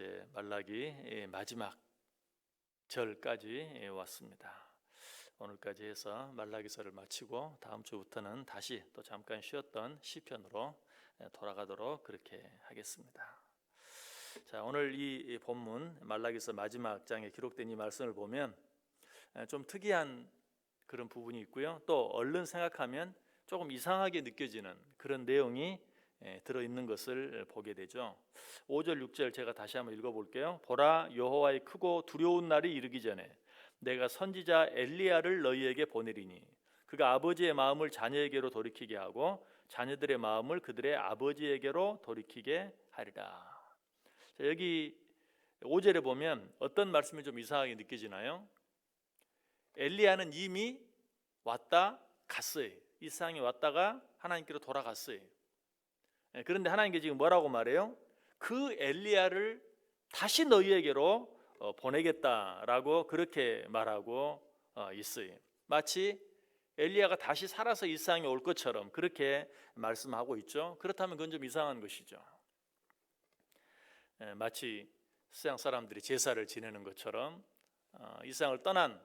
이제 말라기 마지막 절까지 왔습니다. 오늘까지 해서 말라기서를 마치고 다음 주부터는 다시 또 잠깐 쉬었던 시편으로 돌아가도록 그렇게 하겠습니다. 자, 오늘 이 본문 말라기서 마지막 장에 기록된 이 말씀을 보면 좀 특이한 그런 부분이 있고요. 또 얼른 생각하면 조금 이상하게 느껴지는 그런 내용이 들어있는 것을 보게 되죠. 5절 6절 제가 다시 한번 읽어볼게요. 보라, 여호와의 크고 두려운 날이 이르기 전에 내가 선지자 엘리야를 너희에게 보내리니 그가 아버지의 마음을 자녀에게로 돌이키게 하고 자녀들의 마음을 그들의 아버지에게로 돌이키게 하리라. 자, 여기 5절에 보면 어떤 말씀이 좀 이상하게 느껴지나요? 엘리야는 이미 왔다 갔어요. 이 세상에 왔다가 하나님께로 돌아갔어요. 그런데 하나님께 지금 뭐라고 말해요? 그 엘리야를 다시 너희에게로 보내겠다라고 그렇게 말하고 있어요. 마치 엘리야가 다시 살아서 이 세상에 올 것처럼 그렇게 말씀하고 있죠. 그렇다면 그건 좀 이상한 것이죠. 마치 세상 사람들이 제사를 지내는 것처럼 이 세상을 떠난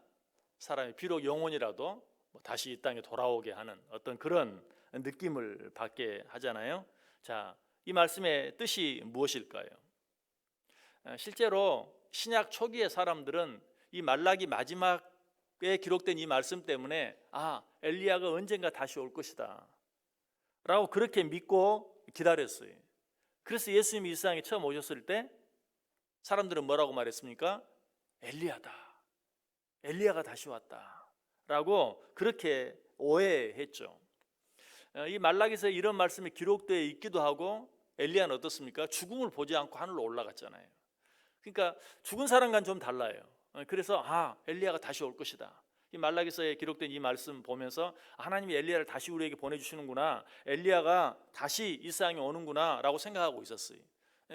사람이 비록 영혼이라도 다시 이 땅에 돌아오게 하는 어떤 그런 느낌을 받게 하잖아요. 자, 이 말씀의 뜻이 무엇일까요? 실제로 신약 초기의 사람들은 이 말라기 마지막에 기록된 이 말씀 때문에 엘리야가 언젠가 다시 올 것이다 라고 그렇게 믿고 기다렸어요. 그래서 예수님이 이 세상에 처음 오셨을 때 사람들은 뭐라고 말했습니까? 엘리야다, 엘리야가 다시 왔다 라고 그렇게 오해했죠. 이 말라기서에 이런 말씀이 기록되어 있기도 하고 엘리야는 어떻습니까? 죽음을 보지 않고 하늘로 올라갔잖아요. 그러니까 죽은 사람과는 좀 달라요. 그래서 엘리야가 다시 올 것이다. 이 말라기서에 기록된 이 말씀 보면서 하나님이 엘리야를 다시 우리에게 보내주시는구나, 엘리야가 다시 이 세상에 오는구나 라고 생각하고 있었어요.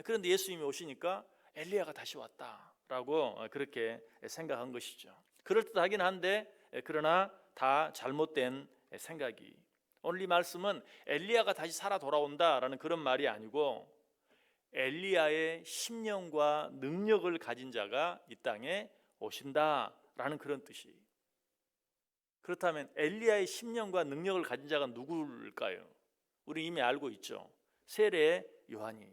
그런데 예수님이 오시니까 엘리야가 다시 왔다라고 그렇게 생각한 것이죠. 그럴듯하긴 한데 그러나 다 잘못된 생각이. 오늘 이 말씀은 엘리야가 다시 살아 돌아온다라는 그런 말이 아니고 엘리야의 심령과 능력을 가진 자가 이 땅에 오신다라는 그런 뜻이. 그렇다면 엘리야의 심령과 능력을 가진 자가 누구일까요? 우리 이미 알고 있죠. 세례 요한이.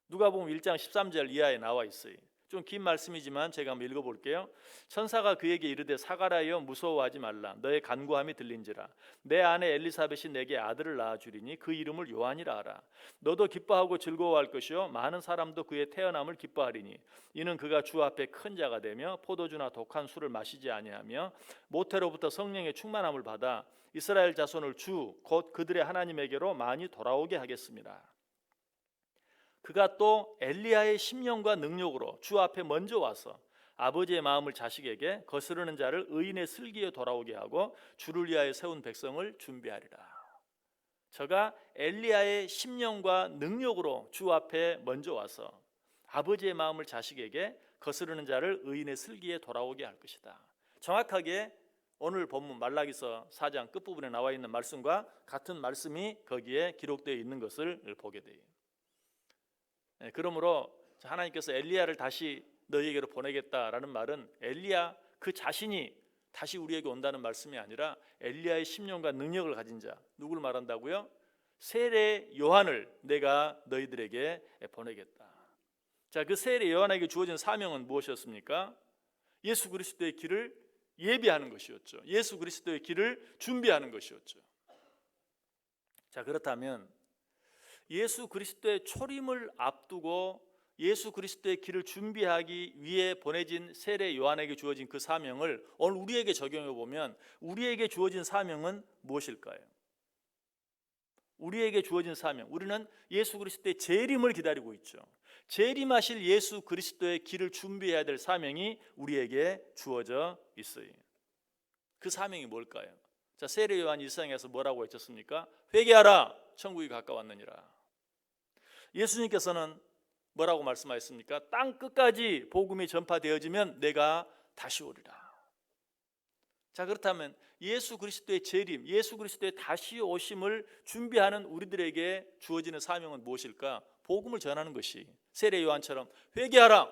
누가복음 1장 13절 이하에 나와 있어요. 좀 긴 말씀이지만 제가 한번 읽어볼게요. 천사가 그에게 이르되 사가랴여 무서워하지 말라. 너의 간구함이 들린지라. 내 아내 엘리사벳이 내게 아들을 낳아주리니 그 이름을 요한이라 하라. 너도 기뻐하고 즐거워할 것이요 많은 사람도 그의 태어남을 기뻐하리니 이는 그가 주 앞에 큰 자가 되며 포도주나 독한 술을 마시지 아니하며 모태로부터 성령의 충만함을 받아 이스라엘 자손을 주 곧 그들의 하나님에게로 많이 돌아오게 하겠습니다. 그가 또 엘리야의 심령과 능력으로 주 앞에 먼저 와서 아버지의 마음을 자식에게 거스르는 자를 의인의 슬기에 돌아오게 하고 주를 위하여 세운 백성을 준비하리라. 저가 엘리야의 심령과 능력으로 주 앞에 먼저 와서 아버지의 마음을 자식에게 거스르는 자를 의인의 슬기에 돌아오게 할 것이다. 정확하게 오늘 본문 말라기서 4장 끝부분에 나와 있는 말씀과 같은 말씀이 거기에 기록되어 있는 것을 보게 돼요. 그러므로 하나님께서 엘리야를 다시 너희에게로 보내겠다라는 말은 엘리야 그 자신이 다시 우리에게 온다는 말씀이 아니라 엘리야의 심령과 능력을 가진 자, 누구를 말한다고요? 세례 요한을 내가 너희들에게 보내겠다. 자, 그 세례 요한에게 주어진 사명은 무엇이었습니까? 예수 그리스도의 길을 예비하는 것이었죠. 예수 그리스도의 길을 준비하는 것이었죠. 자, 그렇다면 예수 그리스도의 초림을 앞두고 예수 그리스도의 길을 준비하기 위해 보내진 세례 요한에게 주어진 그 사명을 오늘 우리에게 적용해 보면 우리에게 주어진 사명은 무엇일까요? 우리에게 주어진 사명, 우리는 예수 그리스도의 재림을 기다리고 있죠. 재림하실 예수 그리스도의 길을 준비해야 될 사명이 우리에게 주어져 있어요. 그 사명이 뭘까요? 자, 세례 요한이 이 세상에서 뭐라고 외쳤습니까? 회개하라, 천국이 가까웠느니라. 예수님께서는 뭐라고 말씀하셨습니까? 땅 끝까지 복음이 전파되어지면 내가 다시 오리라. 자, 그렇다면 예수 그리스도의 재림, 예수 그리스도의 다시 오심을 준비하는 우리들에게 주어지는 사명은 무엇일까? 복음을 전하는 것이, 세례 요한처럼 회개하라,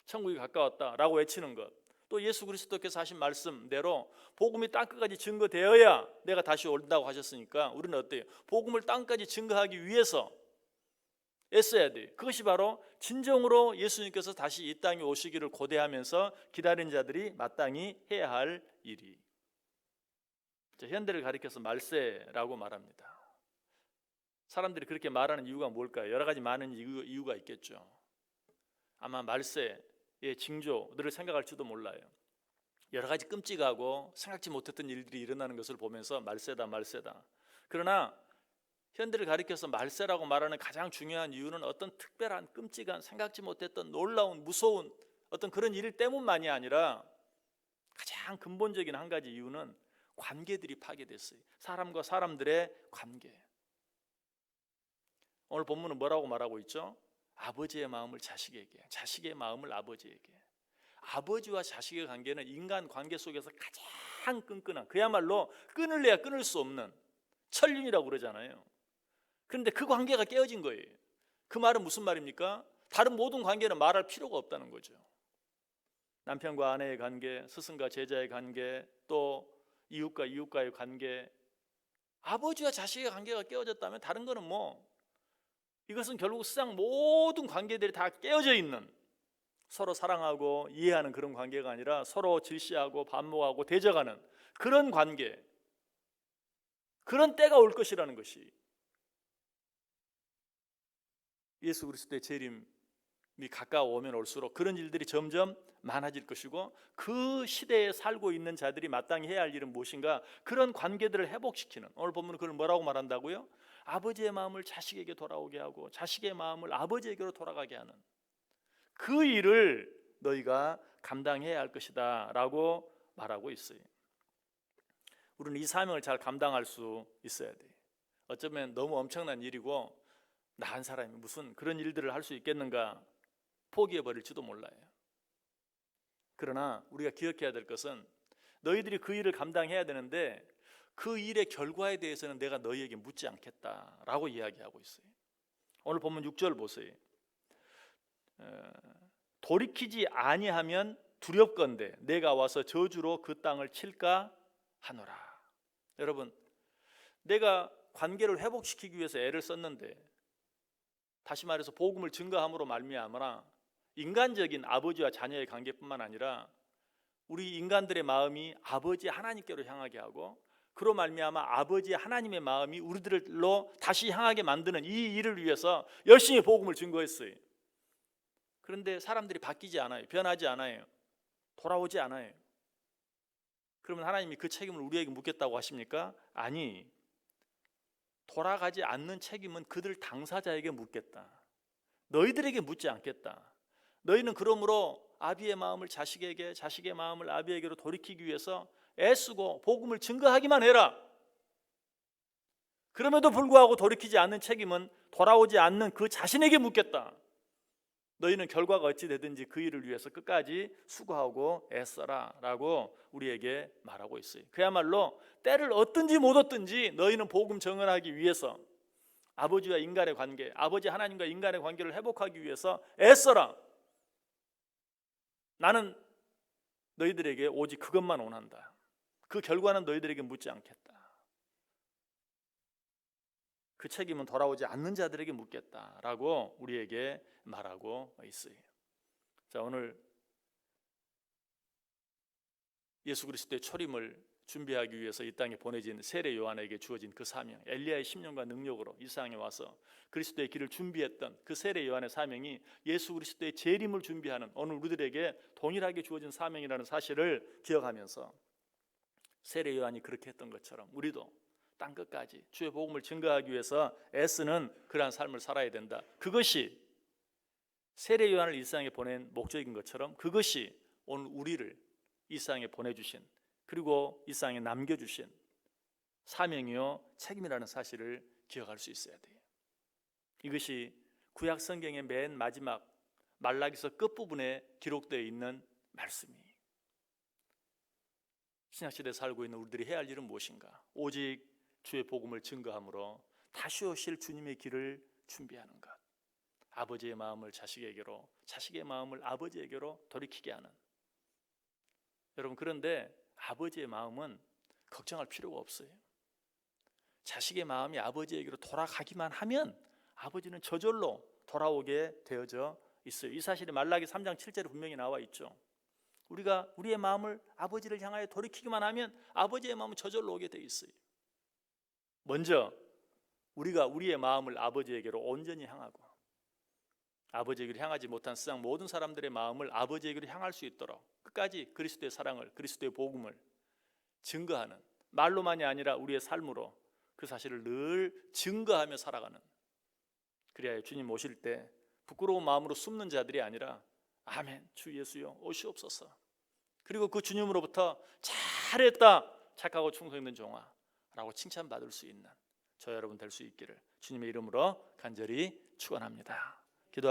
천국이 가까웠다라고 외치는 것, 또 예수 그리스도께서 하신 말씀대로 복음이 땅끝까지 증거되어야 내가 다시 온다고 하셨으니까 우리는 어때요? 복음을 땅까지 증거하기 위해서 애써야 돼요. 그것이 바로 진정으로 예수님께서 다시 이 땅에 오시기를 고대하면서 기다리는 자들이 마땅히 해야 할 일이. 현대를 가리켜서 말세라고 말합니다. 사람들이 그렇게 말하는 이유가 뭘까요? 여러 가지 많은 이유가 있겠죠. 아마 말세의 징조들을 생각할지도 몰라요. 여러 가지 끔찍하고 생각지 못했던 일들이 일어나는 것을 보면서 말세다 말세다. 그러나 현대를 가리켜서 말세라고 말하는 가장 중요한 이유는 어떤 특별한 끔찍한 생각지 못했던 놀라운 무서운 어떤 그런 일 때문만이 아니라 가장 근본적인 한 가지 이유는 관계들이 파괴됐어요. 사람과 사람들의 관계. 오늘 본문은 뭐라고 말하고 있죠? 아버지의 마음을 자식에게, 자식의 마음을 아버지에게. 아버지와 자식의 관계는 인간 관계 속에서 가장 끈끈한, 그야말로 끊을래야 끊을 수 없는 천륜이라고 그러잖아요. 그런데 그 관계가 깨어진 거예요. 그 말은 무슨 말입니까? 다른 모든 관계는 말할 필요가 없다는 거죠. 남편과 아내의 관계, 스승과 제자의 관계, 또 이웃과 이웃과의 관계, 아버지와 자식의 관계가 깨어졌다면 다른 거는 이것은 결국 세상 모든 관계들이 다 깨어져 있는, 서로 사랑하고 이해하는 그런 관계가 아니라 서로 질시하고 반목하고 대적하는 그런 관계, 그런 때가 올 것이라는 것이 예수 그리스도의 재림이 가까워오면 올수록 그런 일들이 점점 많아질 것이고, 그 시대에 살고 있는 자들이 마땅히 해야 할 일은 무엇인가? 그런 관계들을 회복시키는, 오늘 본문은 그걸 뭐라고 말한다고요? 아버지의 마음을 자식에게 돌아오게 하고 자식의 마음을 아버지에게로 돌아가게 하는 그 일을 너희가 감당해야 할 것이다 라고 말하고 있어요. 우리는 이 사명을 잘 감당할 수 있어야 돼요. 어쩌면 너무 엄청난 일이고 나 한 사람이 무슨 그런 일들을 할 수 있겠는가 포기해버릴지도 몰라요. 그러나 우리가 기억해야 될 것은 너희들이 그 일을 감당해야 되는데 그 일의 결과에 대해서는 내가 너희에게 묻지 않겠다라고 이야기하고 있어요. 오늘 본문 6절 보세요. 돌이키지 아니하면 두렵건대 내가 와서 저주로 그 땅을 칠까 하노라. 여러분, 내가 관계를 회복시키기 위해서 애를 썼는데, 다시 말해서 복음을 증거함으로 말미암아 인간적인 아버지와 자녀의 관계뿐만 아니라 우리 인간들의 마음이 아버지 하나님께로 향하게 하고, 그로 말미암아 아버지 하나님의 마음이 우리들로 다시 향하게 만드는 이 일을 위해서 열심히 복음을 증거했어요. 그런데 사람들이 바뀌지 않아요. 변하지 않아요. 돌아오지 않아요. 그러면 하나님이 그 책임을 우리에게 묻겠다고 하십니까? 아니, 돌아가지 않는 책임은 그들 당사자에게 묻겠다. 너희들에게 묻지 않겠다. 너희는 그러므로 아비의 마음을 자식에게, 자식의 마음을 아비에게로 돌이키기 위해서 애쓰고 복음을 증거하기만 해라. 그럼에도 불구하고 돌이키지 않는 책임은 돌아오지 않는 그 자신에게 묻겠다. 너희는 결과가 어찌 되든지 그 일을 위해서 끝까지 수고하고 애써라 라고 우리에게 말하고 있어요. 그야말로 때를 얻든지 못 얻든지 너희는 복음 증언하기 위해서 아버지와 인간의 관계, 아버지 하나님과 인간의 관계를 회복하기 위해서 애써라. 나는 너희들에게 오직 그것만 원한다. 그 결과는 너희들에게 묻지 않겠다. 그 책임은 돌아오지 않는 자들에게 묻겠다라고 우리에게 말하고 있어요. 자, 오늘 예수 그리스도의 초림을 준비하기 위해서 이 땅에 보내진 세례 요한에게 주어진 그 사명, 엘리야의 심령과 능력으로 이 세상에 와서 그리스도의 길을 준비했던 그 세례 요한의 사명이 예수 그리스도의 재림을 준비하는 오늘 우리들에게 동일하게 주어진 사명이라는 사실을 기억하면서 세례 요한이 그렇게 했던 것처럼 우리도 땅끝까지 주의 복음을 증거하기 위해서 애쓰는 그러한 삶을 살아야 된다. 그것이 세례 요한을 이 세상에 보낸 목적인 것처럼 그것이 오늘 우리를 이 세상에 보내주신, 그리고 이 세상에 남겨주신 사명이요 책임이라는 사실을 기억할 수 있어야 돼요. 이것이 구약 성경의 맨 마지막 말라기서 끝부분에 기록되어 있는 말씀이에요. 신약시대에 살고 있는 우리들이 해야 할 일은 무엇인가? 오직 주의 복음을 증거함으로 다시 오실 주님의 길을 준비하는 것. 아버지의 마음을 자식에게로, 자식의 마음을 아버지에게로 돌이키게 하는. 여러분, 그런데 아버지의 마음은 걱정할 필요가 없어요. 자식의 마음이 아버지에게로 돌아가기만 하면 아버지는 저절로 돌아오게 되어져 있어요. 이 사실이 말라기 3장 7절에 분명히 나와 있죠. 우리가 우리의 마음을 아버지를 향하여 돌이키기만 하면 아버지의 마음은 저절로 오게 돼 있어요. 먼저 우리가 우리의 마음을 아버지에게로 온전히 향하고, 아버지에게로 향하지 못한 세상 모든 사람들의 마음을 아버지에게로 향할 수 있도록 끝까지 그리스도의 사랑을, 그리스도의 복음을 증거하는, 말로만이 아니라 우리의 삶으로 그 사실을 늘 증거하며 살아가는, 그래야 주님 오실 때 부끄러운 마음으로 숨는 자들이 아니라 아멘, 주 예수여 오시옵소서, 그리고 그 주님으로부터 잘했다, 착하고 충성 있는 종아 라고 칭찬받을 수 있는 저 여러분 될 수 있기를 주님의 이름으로 간절히 축원합니다.